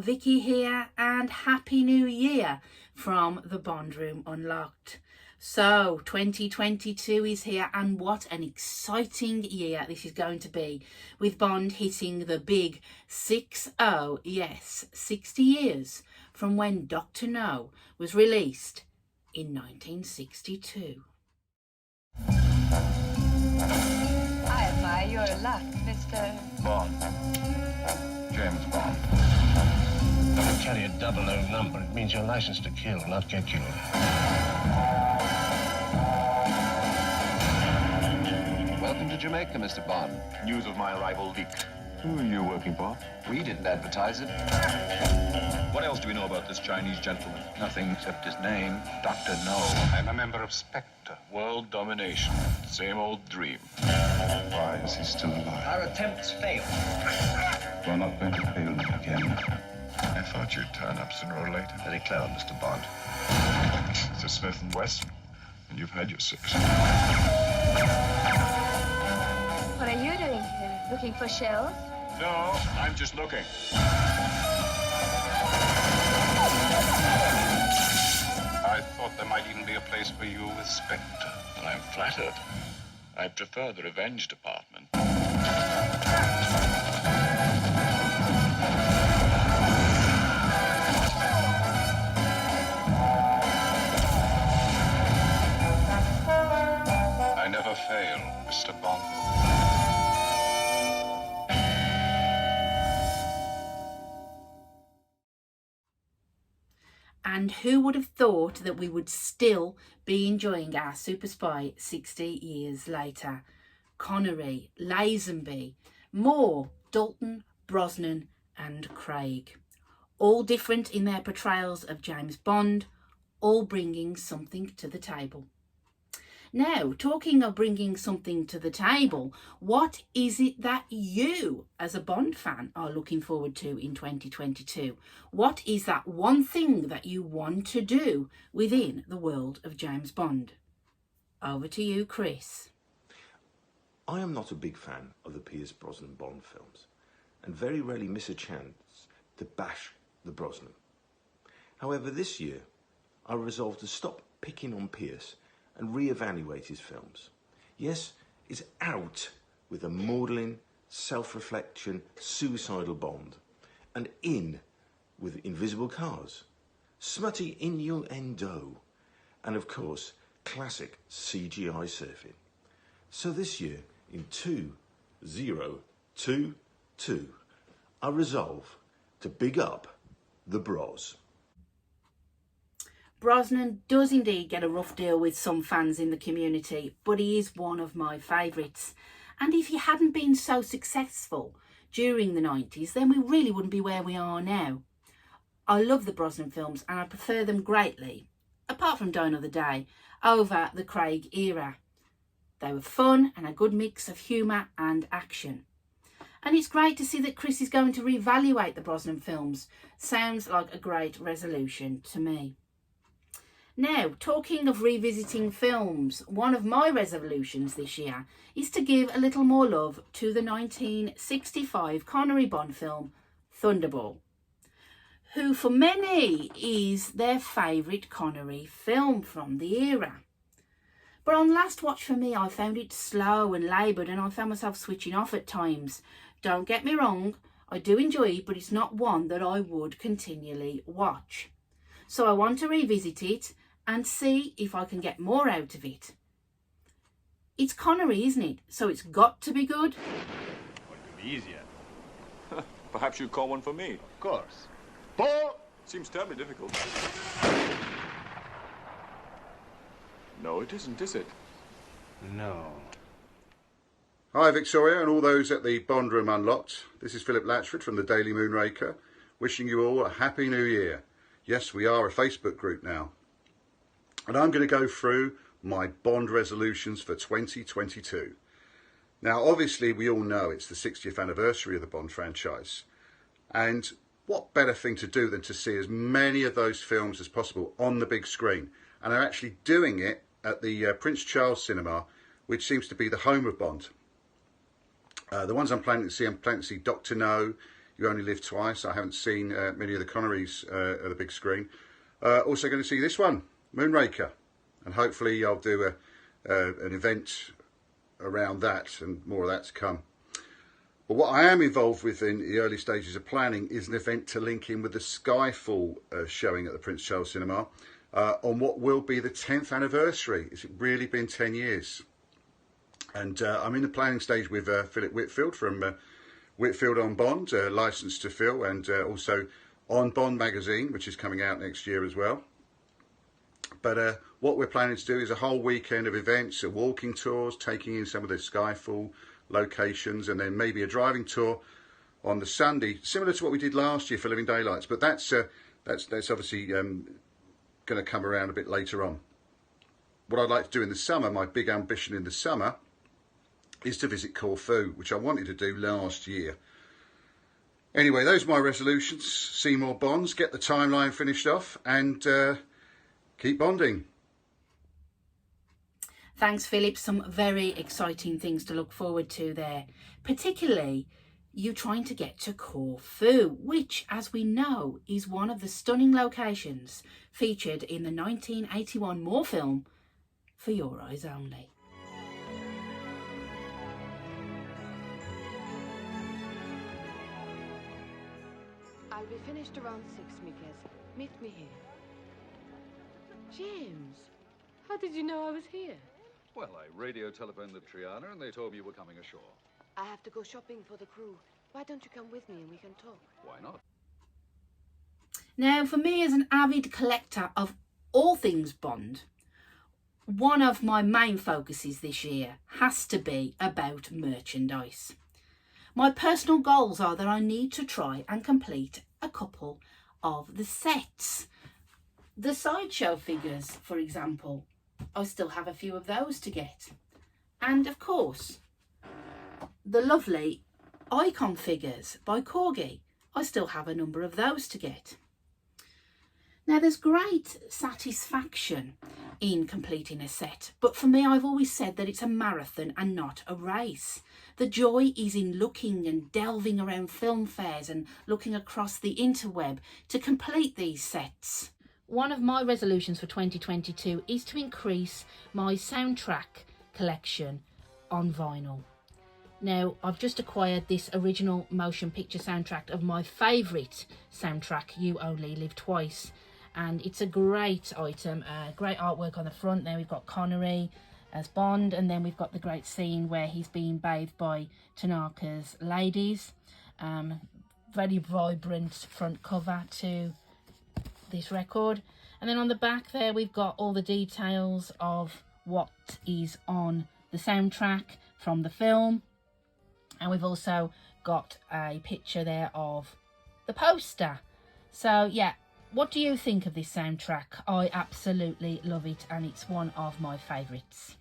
Vicky here, and Happy New Year from the Bond Room Unlocked. So 2022 is here, and what an exciting year this is going to be, with Bond hitting the big 60, yes, 60 years from when Dr. No was released in 1962. I admire your luck, Mr. Bond. James Bond. If you carry a 00 number, it means you're licensed to kill, not get killed. Welcome to Jamaica, Mr. Bond. News of my arrival leaked. Who are you working for? We didn't advertise it. What else do we know about this Chinese gentleman? Nothing except his name, Dr. No. I'm a member of Spectre. World domination. Same old dream. Why is he still alive? Our attempts failed. We're not going to fail again. I thought you'd turn up sooner or later. Very clever, Mr. Bond. It's a Smith & Wesson, and you've had your 6. What are you doing here? Looking for shells? No, I'm just looking. I thought there might even be a place for you with Spectre. And I'm flattered. I prefer the revenge department. I never fail, Mr. Bond. And who would have thought that we would still be enjoying our super spy 60 years later? Connery, Lazenby, Moore, Dalton, Brosnan and Craig. All different in their portrayals of James Bond, all bringing something to the table. Now, talking of bringing something to the table, what is it that you, as a Bond fan, are looking forward to in 2022? What is that one thing that you want to do within the world of James Bond? Over to you, Chris. I am not a big fan of the Pierce Brosnan Bond films, and very rarely miss a chance to bash the Brosnan. However, this year, I resolved to stop picking on Pierce and re-evaluate his films. Yes, he's out with a maudlin, self-reflection, suicidal Bond, and in with invisible cars, smutty innuendo, and of course, classic CGI surfing. So this year, in 2022, I resolve to big up the Bros. Brosnan does indeed get a rough deal with some fans in the community, but he is one of my favourites. And if he hadn't been so successful during the 90s, then we really wouldn't be where we are now. I love the Brosnan films and I prefer them greatly, apart from Die Another Day, over the Craig era. They were fun and a good mix of humour and action. And it's great to see that Chris is going to reevaluate the Brosnan films. Sounds like a great resolution to me. Now, talking of revisiting films, one of my resolutions this year is to give a little more love to the 1965 Connery Bond film, Thunderball, who for many is their favourite Connery film from the era. But on last watch for me, I found it slow and laboured, and I found myself switching off at times. Don't get me wrong, I do enjoy it, but it's not one that I would continually watch. So I want to revisit it and see if I can get more out of it. It's Connery, isn't it? So it's got to be good. What could be easier? Perhaps you'd call one for me. Of course. Ball! Seems terribly difficult. No, it isn't, is it? No. Hi Victoria and all those at the Bond Room Unlocked. This is Philip Latchford from the Daily Moonraker, wishing you all a Happy New Year. Yes, we are a Facebook group now. And I'm going to go through my Bond resolutions for 2022. Now, obviously, we all know it's the 60th anniversary of the Bond franchise. And what better thing to do than to see as many of those films as possible on the big screen. And they're actually doing it at the Prince Charles Cinema, which seems to be the home of Bond. The ones I'm planning to see Dr. No, You Only Live Twice. I haven't seen many of the Connerys at the big screen. Also going to see this one, Moonraker, and hopefully I'll do an event around that, and more of that to come. But what I am involved with in the early stages of planning is an event to link in with the Skyfall showing at the Prince Charles Cinema on what will be the 10th anniversary. It's really been 10 years. And I'm in the planning stage with Philip Whitfield from Whitfield on Bond, licensed to Phil, and also on Bond magazine, which is coming out next year as well. But what we're planning to do is a whole weekend of events, walking tours, taking in some of the Skyfall locations, and then maybe a driving tour on the Sunday, similar to what we did last year for Living Daylights. But that's obviously going to come around a bit later on. What I'd like to do in the summer, my big ambition in the summer, is to visit Corfu, which I wanted to do last year. Anyway, those are my resolutions. See more Bonds, get the timeline finished off, and keep bonding. Thanks, Philip. Some very exciting things to look forward to there. Particularly, you trying to get to Corfu, which, as we know, is one of the stunning locations featured in the 1981 Moore film, For Your Eyes Only. I'll be finished around 6, Mikes. Meet me here. James, how did you know I was here? Well, I radio-telephoned the Triana and they told me you were coming ashore. I have to go shopping for the crew. Why don't you come with me and we can talk? Why not? Now, for me as an avid collector of all things Bond, one of my main focuses this year has to be about merchandise. My personal goals are that I need to try and complete a couple of the sets. The sideshow figures, for example, I still have a few of those to get. And of course, the lovely icon figures by Corgi, I still have a number of those to get. Now, there's great satisfaction in completing a set, but for me, I've always said that it's a marathon and not a race. The joy is in looking and delving around film fairs and looking across the interweb to complete these sets. One of my resolutions for 2022 is to increase my soundtrack collection on vinyl. Now, I've just acquired this original motion picture soundtrack of my favourite soundtrack, You Only Live Twice. And it's a great item, great artwork on the front. There we've got Connery as Bond, and then we've got the great scene where he's being bathed by Tanaka's ladies. Very vibrant front cover to this record. And then on the back there we've got all the details of what is on the soundtrack from the film. And we've also got a picture there of the poster. So yeah, what do you think of this soundtrack? I absolutely love it, and it's one of my favourites.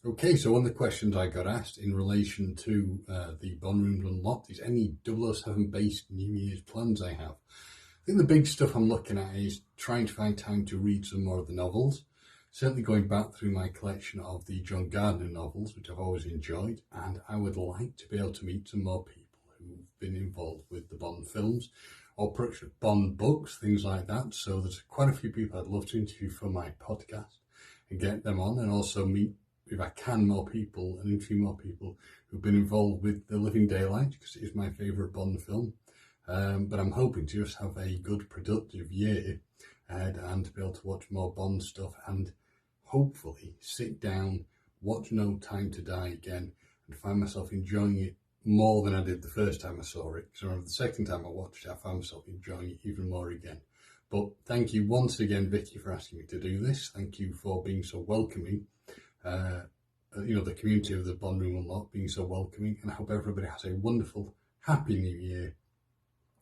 Okay, so one of the questions I got asked in relation to the Bond Rooms Unlocked is any 007 based New Year's plans I have. I think the big stuff I'm looking at is trying to find time to read some more of the novels. Certainly going back through my collection of the John Gardner novels, which I've always enjoyed, and I would like to be able to meet some more people who've been involved with the Bond films or production of Bond books, things like that. So there's quite a few people I'd love to interview for my podcast and get them on, and also meet, if I can, more people and interview more people who've been involved with The Living Daylights, because it is my favourite Bond film. But I'm hoping to just have a good, productive year ahead and to be able to watch more Bond stuff and hopefully sit down, watch No Time to Die again, and find myself enjoying it more than I did the first time I saw it. Because I remember the second time I watched it, I found myself enjoying it even more again. But thank you once again, Vicky, for asking me to do this. Thank you for being so welcoming. The community of the Bond Room Unlocked being so welcoming, and I hope everybody has a wonderful, happy new year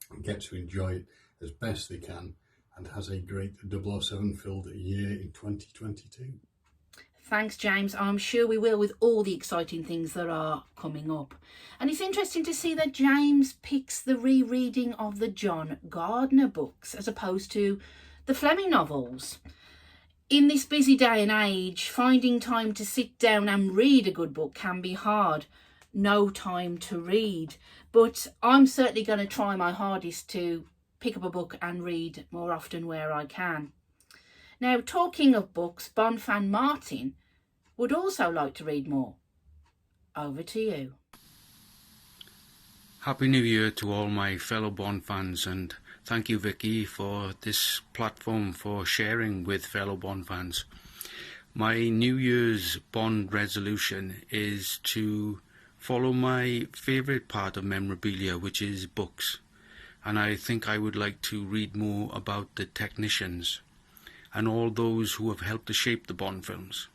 and gets to enjoy it as best they can, and has a great 007 filled year in 2022. Thanks, James. I'm sure we will, with all the exciting things that are coming up. And it's interesting to see that James picks the rereading of the John Gardner books as opposed to the Fleming novels. In this busy day and age, finding time to sit down and read a good book can be hard. no time to read, but I'm certainly going to try my hardest to pick up a book and read more often where I can. Now, talking of books, Bond fan Martyn would also like to read more. Over to you. Happy New Year to all my fellow Bond fans, and thank you, Vicky, for this platform for sharing with fellow Bond fans. My New Year's Bond resolution is to follow my favourite part of memorabilia, which is books. And I think I would like to read more about the technicians and all those who have helped to shape the Bond films.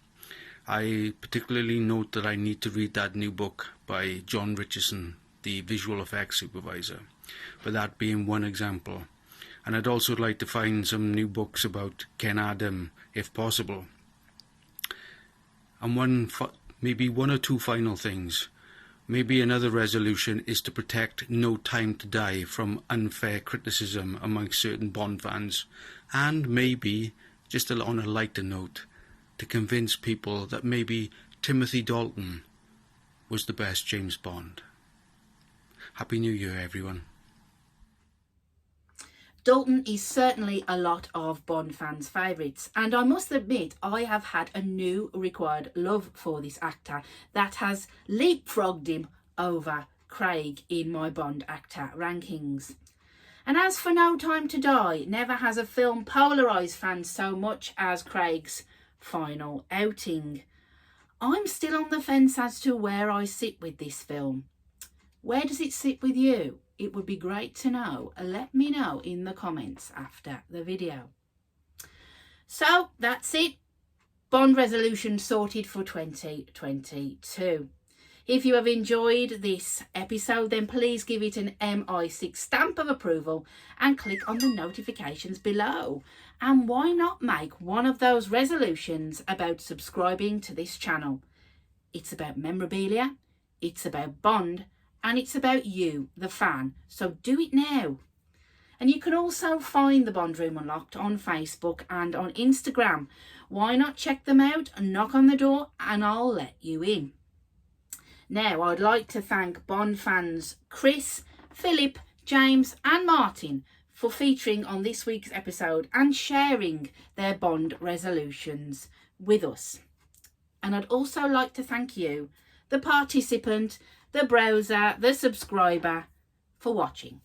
I particularly note that I need to read that new book by John Richardson, the visual effects supervisor, for that being one example. And I'd also like to find some new books about Ken Adam, if possible. And maybe one or two final things. Maybe another resolution is to protect No Time to Die from unfair criticism amongst certain Bond fans, and maybe, just on a lighter note, to convince people that maybe Timothy Dalton was the best James Bond. Happy New Year, everyone. Dalton is certainly a lot of Bond fans' favourites, and I must admit I have had a new required love for this actor that has leapfrogged him over Craig in my Bond actor rankings. And as for No Time to Die, never has a film polarised fans so much as Craig's final outing. I'm still on the fence as to where I sit with this film. Where does it sit with you? It would be great to know. Let me know in the comments after the video. So that's it. Bond resolution sorted for 2022. If you have enjoyed this episode, then please give it an MI6 stamp of approval and click on the notifications below. And why not make one of those resolutions about subscribing to this channel? It's about memorabilia, it's about Bond, and it's about you, the fan, so do it now. And you can also find the Bond Room Unlocked on Facebook and on Instagram. Why not check them out and knock on the door and I'll let you in. Now, I'd like to thank Bond fans Chris, Philip, James and Martin for featuring on this week's episode and sharing their Bond resolutions with us. And I'd also like to thank you, the participant, the browser, the subscriber, for watching.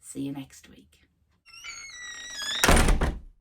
See you next week.